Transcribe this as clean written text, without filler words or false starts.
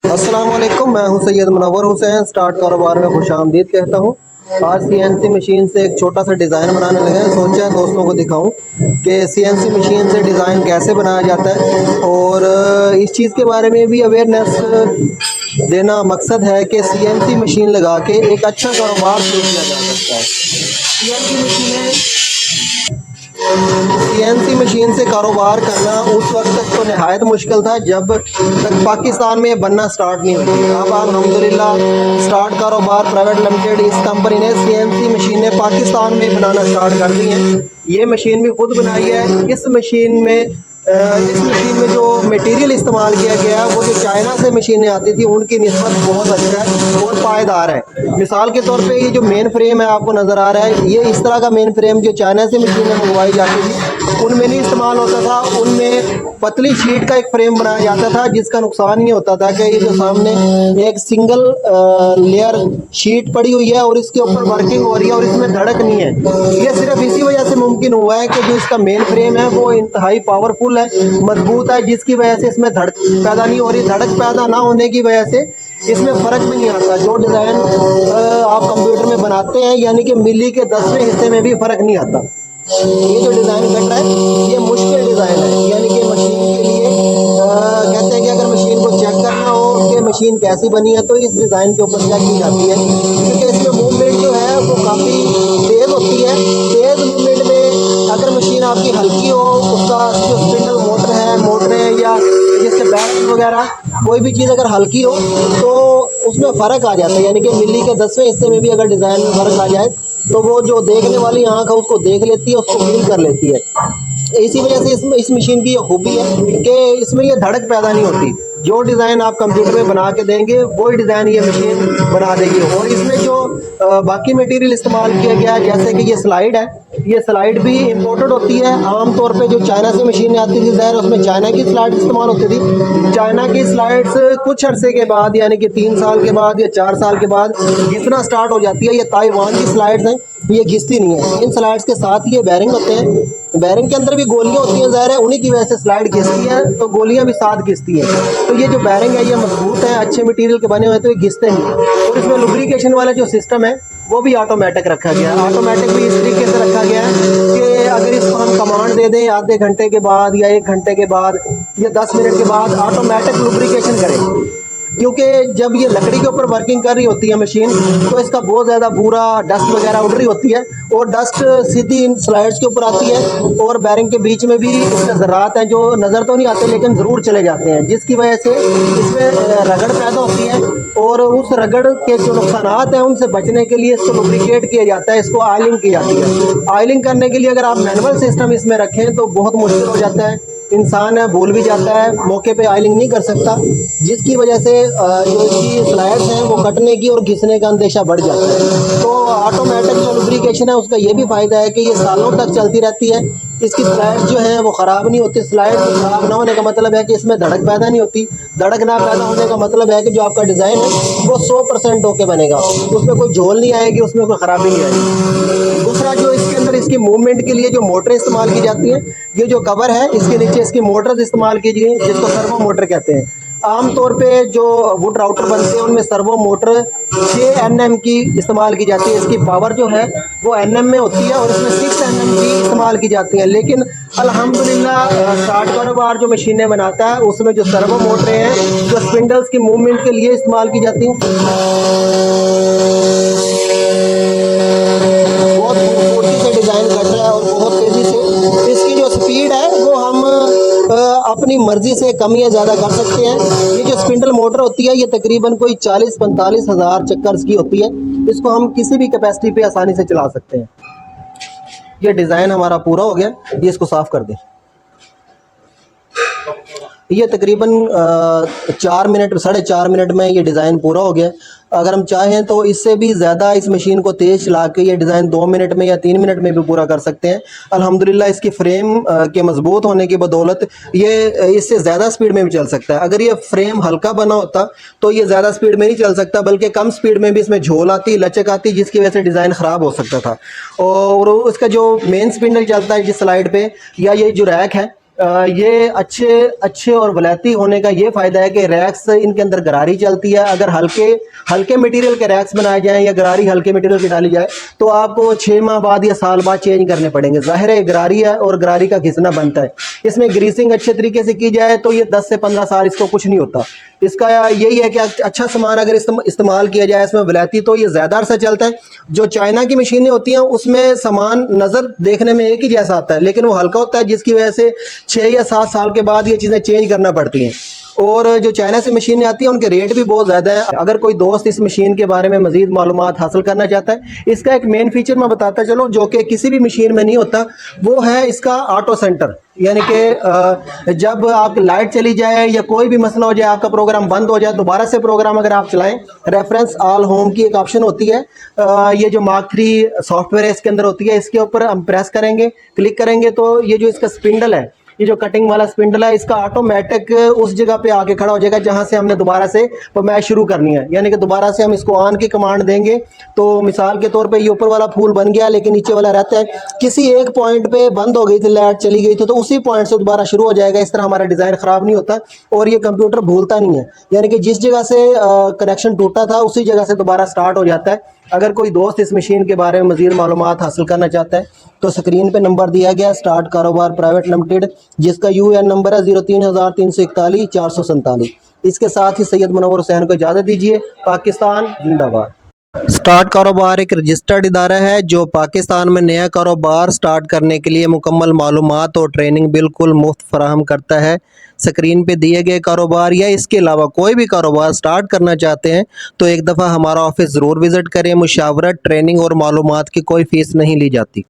अस्सलाम वालेकुम, मैं हूं सैयद मुनव्वर हुसैन। स्टार्ट कारोबार में खुशामदीद कहता हूं। आज सीएनसी मशीन से एक छोटा सा डिज़ाइन बनाने लगे हैं। सोचा है दोस्तों को दिखाऊं कि सीएनसी मशीन से डिज़ाइन कैसे बनाया जाता है, और इस चीज़ के बारे में भी अवेयरनेस देना मकसद है कि सीएनसी मशीन लगा के एक अच्छा कारोबार शुरू किया जा सकता है। सीएनसी मशीन से कारोबार करना उस वक्त तक तो नहायत मुश्किल था जब तक पाकिस्तान में बनना स्टार्ट नहीं हुई। अब अल्हम्दुलिल्लाह स्टार्ट कारोबार प्राइवेट लिमिटेड इस कंपनी ने सीएनसी मशीनें पाकिस्तान में बनाना स्टार्ट कर दी हैं। ये मशीन भी खुद बनाई है। इस मशीन में जो मटेरियल इस्तेमाल किया गया है वो जो चाइना से मशीनें आती थी उनकी निस्बत बहुत अच्छा है और पायदार है। मिसाल के तौर पे ये जो मेन फ्रेम है आपको नज़र आ रहा है, ये इस तरह का मेन फ्रेम जो चाइना से मशीनें मंगवाई जाती थी उनमें नहीं इस्तेमाल होता था। उनमें पतली शीट का एक फ्रेम बनाया जाता था, जिसका नुकसान ये होता था कि ये जो सामने एक सिंगल लेयर शीट पड़ी हुई है और इसके ऊपर वर्किंग हो रही है और इसमें धड़क नहीं है। ये सिर्फ इसी वजह से मुमकिन हुआ है कि जो इसका मेन फ्रेम है वो इंतहाई पावरफुल है, मजबूत है, जिसकी वजह से इसमें धड़क पैदा नहीं हो रही। धड़क पैदा ना होने की वजह से इसमें फ़र्क भी नहीं आता। जो डिज़ाइन आप कंप्यूटर में बनाते हैं यानी कि मिली के 10वें हिस्से में भी फ़र्क नहीं आता। ये जो डिज़ाइन कट रहा है ये मुश्किल डिज़ाइन है, यानी कि मशीन के लिए कहते हैं कि अगर मशीन को चेक करना हो कि मशीन कैसी बनी है तो इस डिज़ाइन के ऊपर चेक की जाती है, क्योंकि इसमें मूवमेंट जो है वो काफ़ी तेज़ होती है। तेज़ मूवमेंट में अगर मशीन आपकी हल्की हो, उसका जो स्पिंडल मोटर है या जैसे बैरल वगैरह कोई भी चीज़ अगर हल्की हो तो उसमें फ़र्क आ जाता है, यानी कि मिली के 10वें हिस्से में भी अगर डिज़ाइन में फ़र्क आ जाए तो वो जो देखने वाली आँख है उसको देख लेती है, उसको फील कर लेती है। इसी वजह से इस मशीन की ये खूबी है कि इसमें ये धड़क पैदा नहीं होती। जो डिज़ाइन आप कंप्यूटर में बना के देंगे वही डिज़ाइन ये मशीन बना देगी। और इसमें जो बाकी मटेरियल इस्तेमाल किया गया है, जैसे कि ये स्लाइड है, ये स्लाइड भी इम्पोर्टेड होती है। आमतौर पे जो चाइना से मशीनें आती थी ज़ाहिर उसमें चाइना की स्लाइड इस्तेमाल होती थी। चाइना की स्लाइड्स कुछ अरसे के बाद यानी कि 3 साल के बाद या 4 साल के बाद घिसना स्टार्ट हो जाती है। ये ताइवान की स्लाइड्स हैं, ये घिसती नहीं है। इन स्लाइड्स के साथ ये बैरिंग होते हैं, बैरिंग के अंदर भी गोलियां होती हैं, ज़ाहिर है उन्हीं की वजह से स्लाइड घिसती है, तो गोलियां भी साथ घिसती हैं। तो ये जो बैरिंग है ये मजबूत है, अच्छे मटेरियल के बने हुए हैं तो ये घिसते नहीं। और इसमें लुब्रिकेशन वाला जो सिस्टम है वो भी ऑटोमेटिक रखा गया है। ऑटोमेटिक भी इस तरीके से रखा गया है कि अगर इसको हम कमांड दे दें आधे घंटे के बाद या 1 घंटे के बाद या 10 मिनट के बाद ऑटोमेटिक लुब्रिकेशन करें, क्योंकि जब ये लकड़ी के ऊपर वर्किंग कर रही होती है मशीन तो इसका बहुत ज़्यादा बुरा डस्ट वगैरह उड़ रही होती है और डस्ट सीधी इन स्लाइड्स के ऊपर आती है और बैरिंग के बीच में भी इसमें ज़रात हैं जो नज़र तो नहीं आते लेकिन ज़रूर चले जाते हैं, जिसकी वजह से इसमें रगड़ पैदा होती है। और उस रगड़ के जो नुकसानात हैं उनसे बचने के लिए इसको लुब्रिकेट किया जाता है, इसको ऑयलिंग की जाती है। ऑयलिंग करने के लिए अगर आप मैनुअल सिस्टम इसमें रखें तो बहुत मुश्किल हो जाता है, इंसान है भूल भी जाता है, मौके पे ऑयलिंग नहीं कर सकता, जिसकी वजह से जो इसकी स्लाइड्स हैं वो कटने की और घिसने का अंदेशा बढ़ जाता है। तो ऑटोमेटिक जो लुब्रिकेशन है उसका ये भी फ़ायदा है कि ये सालों तक चलती रहती है। इसकी स्लाइड जो है वो ख़राब नहीं होती। स्लाइड ख़राब ना होने का मतलब है कि इसमें धड़क पैदा नहीं होती। धड़क ना पैदा होने का मतलब है कि जो आपका डिज़ाइन है वो 100% होके बनेगा, उसमें कोई झोल नहीं आएगी, उसमें कोई ख़राबी नहीं आएगी। दूसरा जो इसके अंदर इसकी मूवमेंट के लिए जो मोटर इस्तेमाल की जाती हैं, ये जो कवर है इसके नीचे इसकी मोटर्स इस्तेमाल की गई जिसको सर्वो मोटर कहते हैं। आमतौर पे जो वुड राउटर बनते हैं उनमें सर्वो मोटर 6 Nm की इस्तेमाल की जाती है। इसकी पावर जो है वो Nm में होती है और इसमें 6 Nm की इस्तेमाल की जाती है। लेकिन अल्हम्दुलिल्लाह स्टार्ट कारोबार जो मशीनें बनाता है उसमें जो सर्वो मोटरें हैं जो स्पिंडल्स की मूवमेंट के लिए इस्तेमाल की जाती हैं, बहुत खूबसूरती से डिज़ाइन कट रहा है और बहुत तेज़ी से। इसकी जो स्पीड है वो हम अपनी मर्ज़ी से कम या ज़्यादा कर सकते हैं। ये जो स्पिंडल मोटर होती है ये तकरीबन कोई 40-45 हज़ार चक्कर्स की होती है। इसको हम किसी भी कैपेसिटी पे आसानी से चला सकते हैं। ये डिज़ाइन हमारा पूरा हो गया, ये इसको साफ़ कर दें। ये तकरीबन 4 मिनट 4.5 मिनट में ये डिज़ाइन पूरा हो गया। अगर हम चाहें तो इससे भी ज़्यादा इस मशीन को तेज़ चला के ये डिज़ाइन 2 मिनट में या 3 मिनट में भी पूरा कर सकते हैं। अल्हम्दुलिल्लाह इसकी फ्रेम के मजबूत होने की बदौलत ये इससे ज़्यादा स्पीड में भी चल सकता है। अगर ये फ्रेम हल्का बना होता तो ये ज़्यादा स्पीड में नहीं चल सकता, बल्कि कम स्पीड में भी इसमें झोल आती, लचक आती, जिसकी वजह से डिज़ाइन ख़राब हो सकता था। और उसका जो मेन स्पिंडल चलता है जिस स्लाइड पर या ये जो रैक है ये अच्छे और वलैती होने का ये फ़ायदा है कि रैक्स इनके अंदर गरारी चलती है। अगर हल्के हल्के मटेरियल के रैक्स बनाए जाएँ या गरारी हल्के मटेरियल की डाली जाए तो आपको 6 माह बाद या साल बाद चेंज करने पड़ेंगे। ज़ाहिर है गरारी है और गरारी का घिसना बनता है। इसमें ग्रीसिंग अच्छे तरीके से की जाए तो ये 10 से 15 साल इसको कुछ नहीं होता। इसका यही है कि अच्छा सामान अगर इस्तेमाल किया जाए इसमें वलैती तो ये ज़्यादा अरसा चलता है। जो चाइना की मशीनें होती हैं उसमें सामान नज़र देखने में एक ही जैसा आता है लेकिन वो हल्का होता है, जिसकी वजह से 6 या 7 साल के बाद ये चीज़ें चेंज करना पड़ती हैं। और जो चाइना से मशीनें आती हैं उनके रेट भी बहुत ज़्यादा है। अगर कोई दोस्त इस मशीन के बारे में मज़ीद मालूमात हासिल करना चाहता है, इसका एक मेन फीचर मैं बताता चलूँ जो कि किसी भी मशीन में नहीं होता, वो है इसका ऑटो सेंटर। यानी कि जब आप लाइट चली जाए या कोई भी मसला हो जाए, आपका प्रोग्राम बंद हो जाए, दोबारा से प्रोग्राम अगर आप चलाएं, रेफरेंस ऑल होम की एक ऑप्शन होती है। ये जो मार्क 3 सॉफ्टवेयर है इसके अंदर होती है, इसके ऊपर हम प्रेस करेंगे, क्लिक करेंगे तो ये जो इसका स्पिंडल है, ये जो कटिंग वाला स्पिंडल है, इसका ऑटोमेटिक उस जगह पे आके खड़ा हो जाएगा जहां से हमने दोबारा से मैच शुरू करनी है। यानी कि दोबारा से हम इसको ऑन की कमांड देंगे तो मिसाल के तौर पे ये ऊपर वाला फूल बन गया लेकिन नीचे वाला रहता है। किसी एक पॉइंट पे बंद हो गई थी, लाइट चली गई थी, तो उसी पॉइंट से दोबारा शुरू हो जाएगा। इस तरह हमारा डिज़ाइन ख़राब नहीं होता और ये कंप्यूटर भूलता नहीं है। यानी कि जिस जगह से कनेक्शन टूटा था उसी जगह से दोबारा स्टार्ट हो जाता है। अगर कोई दोस्त इस मशीन के बारे में मज़ीद मालूमात हासिल करना चाहता है तो स्क्रीन पे नंबर दिया गया स्टार्ट कारोबार प्राइवेट लिमिटेड, जिसका यूएन नंबर है 03,341 447। इसके साथ ही सैयद मुनव्वर हुसैन को इजाज़त दीजिए। पाकिस्तान जिंदाबाद। स्टार्ट कारोबार एक रजिस्टर्ड इदारा है जो पाकिस्तान में नया कारोबार स्टार्ट करने के लिए मुकम्मल मालूमात और ट्रेनिंग बिल्कुल मुफ्त फराहम करता है। स्क्रीन पे दिए गए कारोबार या इसके अलावा कोई भी कारोबार स्टार्ट करना चाहते हैं तो एक दफ़ा हमारा ऑफिस ज़रूर विज़िट करें। मुशावरत, ट्रेनिंग और मालूमात की कोई फ़ीस नहीं ली जाती।